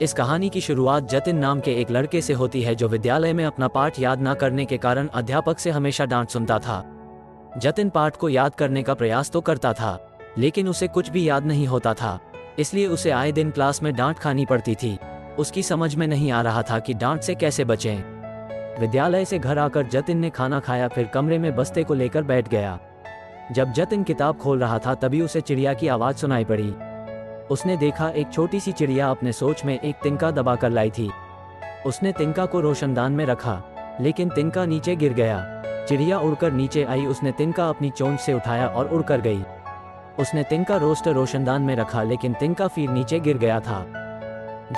इस कहानी की शुरुआत जतिन नाम के एक लड़के से होती है जो विद्यालय में अपना पाठ याद न करने के कारण अध्यापक से हमेशा डांट सुनता था। जतिन पाठ को याद करने का प्रयास तो करता था, लेकिन उसे कुछ भी याद नहीं होता था, इसलिए उसे आए दिन क्लास में डांट खानी पड़ती थी। उसकी समझ में नहीं आ रहा था कि डांट से कैसे बचें। विद्यालय से घर आकर जतिन ने खाना खाया, फिर कमरे में बस्ते को लेकर बैठ गया। जब जतिन किताब खोल रहा था तभी उसे चिड़िया की आवाज़ सुनाई पड़ी। उसने देखा एक छोटी सी चिड़िया अपने सोच में एक तिनका दबाकर लाई थी। उसने तिनका को रोशनदान में रखा, लेकिन तिनका नीचे गिर गया। चिड़िया उड़कर नीचे आई, उसने तिनका अपनी चोंच से उठाया और उड़कर गई। उसने तिनका रोशनदान में रखा, लेकिन तिनका फिर नीचे गिर गया था।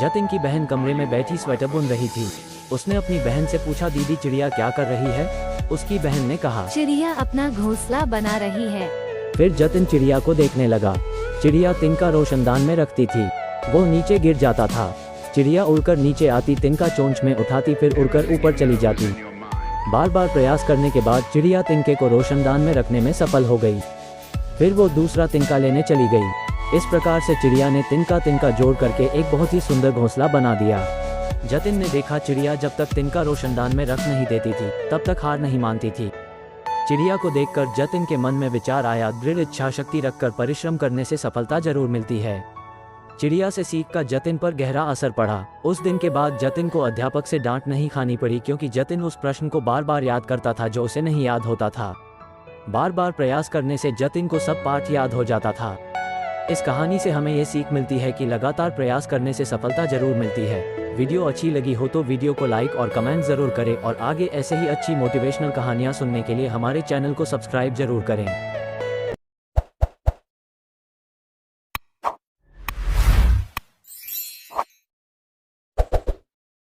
जतिन की बहन कमरे में बैठी स्वेटर बुन रही थी। उसने अपनी बहन से पूछा, दीदी चिड़िया क्या कर रही है? उसकी बहन ने कहा, चिड़िया अपना घोंसला बना रही है। फिर जतिन चिड़िया को देखने लगा। चिड़िया तिनका रोशनदान में रखती थी, वो नीचे गिर जाता था। चिड़िया उड़कर नीचे आती, तिनका चोंच में उठाती, फिर उड़कर ऊपर चली जाती। बार बार प्रयास करने के बाद चिड़िया तिनके को रोशनदान में रखने में सफल हो गई। फिर वो दूसरा तिनका लेने चली गई। इस प्रकार से चिड़िया ने तिनका जोड़ करके एक बहुत ही सुंदर घोंसला बना दिया। जतिन ने देखा चिड़िया जब तक तिनका रोशनदान में रख नहीं देती थी तब तक हार नहीं मानती थी। चिड़िया को देखकर जतिन के मन में विचार आया, दृढ़ इच्छा शक्ति रखकर परिश्रम करने से सफलता जरूर मिलती है। चिड़िया से सीख का जतिन पर गहरा असर पड़ा। उस दिन के बाद जतिन को अध्यापक से डांट नहीं खानी पड़ी, क्योंकि जतिन उस प्रश्न को बार बार याद करता था जो उसे नहीं याद होता था। बार बार प्रयास करने से जतिन को सब पाठ याद हो जाता था। इस कहानी से हमें ये सीख मिलती है कि लगातार प्रयास करने से सफलता जरूर मिलती है। वीडियो अच्छी लगी हो तो वीडियो को लाइक और कमेंट जरूर करें, और आगे ऐसे ही अच्छी मोटिवेशनल कहानियाँ सुनने के लिए हमारे चैनल को सब्सक्राइब जरूर करें।